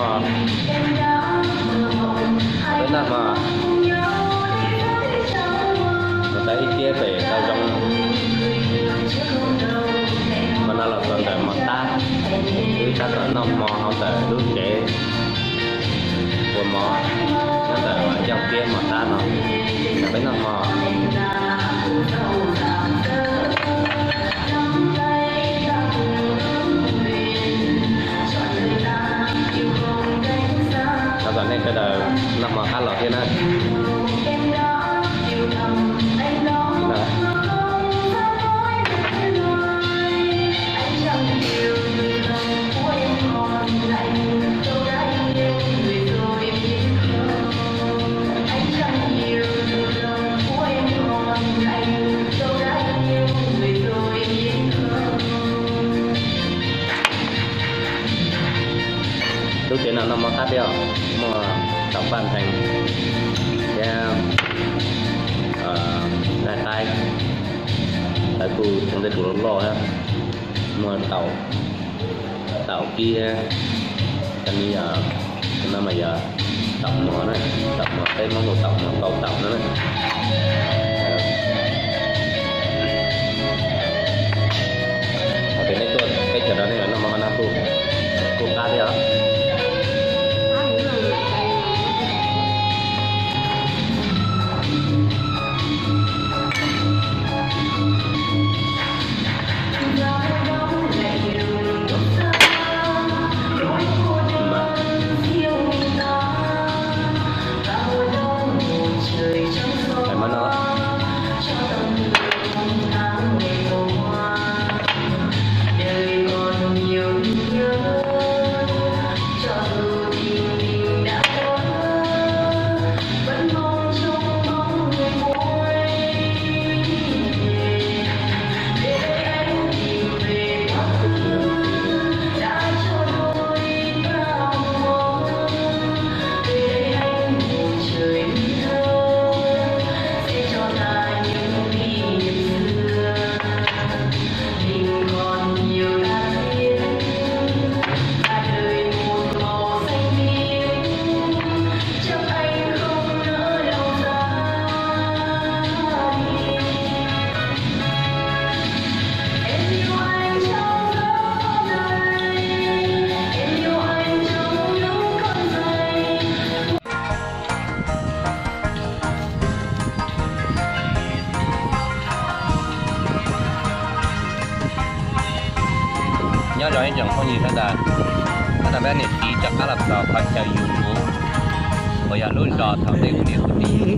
mà với là mà tới kia về tao trong mà nó là còn đợi mà ta cứ ta có nó mò họ tới lúc trẻ của mò nó tới ở trong kia mà ta nó với nó mò tao còn nên cái đời nó mò khá lọt kia này lúc chuyện nào nó mà khác điều mà đọc bàn thành cái đại tay tại cụ trong đây cụ lò ha mà tàu kia cho nên nó mà giờ tàu mỏ này tàu mỏ cái món đồ tàu mỏ cầu tàu nữa này cái này tôi cái chỗ đó này nó mà nó cụ cá đi hả nhớ rõ rằng có nhiều thế là bé này chỉ chắc là rõ phải chờ dùng của bây giờ luôn rõ thảo đây của điều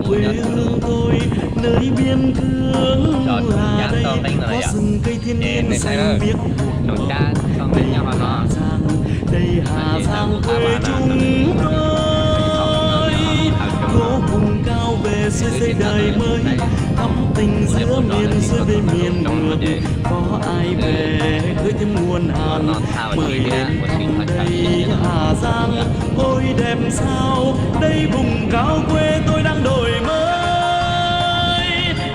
của nhớ tôi nơi biên cương là đây có rừng cây thiên nhiên xanh biếc nổi cha con bên nhau nó đây Hà Giang quê chúng tôi có vùng cao về xuôi xây đời mới thắm tình giữa miền xuôi với miền ngược có ai về khơi thêm nguồn hàn mời đến thăm đây Hà Giang ôi đẹp sao đây vùng cao quê tôi đang đổi mới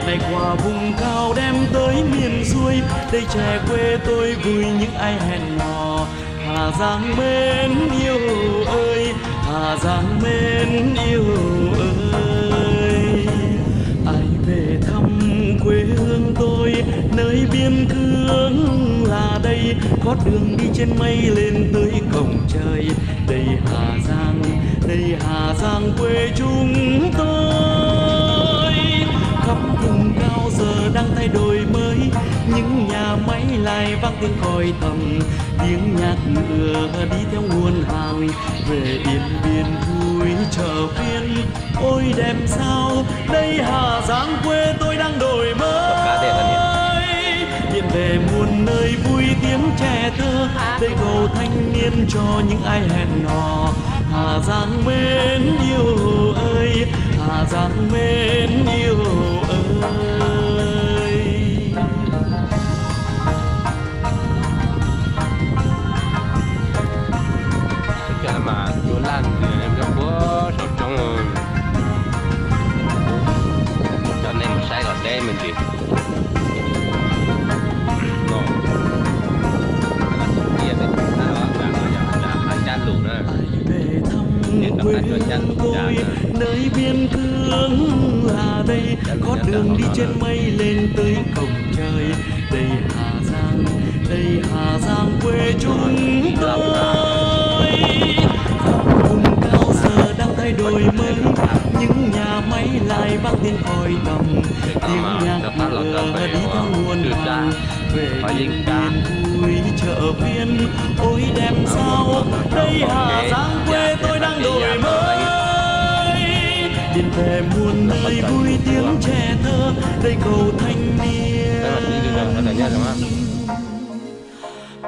này qua vùng cao đem tới miền xuôi đây trẻ quê tôi vui những ai hẹn hò Hà Giang mến yêu ơi Hà Giang mến yêu ơi ai về thăm quê hương tôi nơi biên cương là đây có đường đi trên mây lên tới cổng trời đây Hà Giang quê chúng tôi khắp vùng cao giờ đang thay đổi mới những nhà máy lại vang tiếng còi thầm tiếng nhạc ngựa đi theo nguồn hàng về Yên Biên vui chợ phiên ôi đẹp sao đây Hà Giang quê tôi đang đổi mới điện về muôn nơi vui tiếng trẻ thơ đây cầu thanh niên cho những ai hẹn hò Hà Giang mến yêu ơi Hà Giang mến yêu ơi cái mà chỗ lan thì em rất có sốt trong rồi cho nên một sai gọi đây mình thì nó kia đấy đã chan lù nữa quê hương tôi nơi biên cương Hà đây có đường đi trên mây lên tới cổng trời. Đây Hà Giang quê chúng tôi. Vùng cao giờ đang thay đổi mới, những nhà máy lại vang tiếng còi tầm, tiếng nhạc ngựa đi theo nguồn hàng về điện biên vui chợ phiên. Ôi đẹp sao đây Hà Giang quê tôi đang đổi mới, điện về muôn nơi vui tiếng trẻ thơ. Đây cầu thanh niên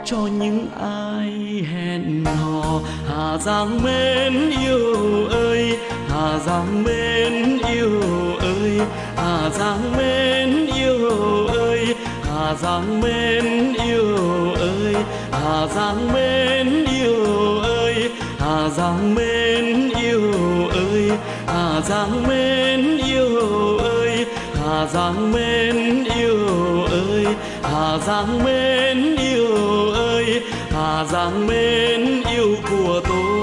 cho những ai hẹn hò. Hà Giang mến yêu ơi, Hà Giang mến yêu ơi, Hà Giang mến yêu ơi, Hà Giang mến yêu ơi, Hà Giang mến yêu ơi, Hà Giang mến yêu ơi, Hà Giang mến yêu ơi, Hà Giang mến yêu ơi, Hà Giang mến yêu ơi, Hà Giang mến yêu của tôi.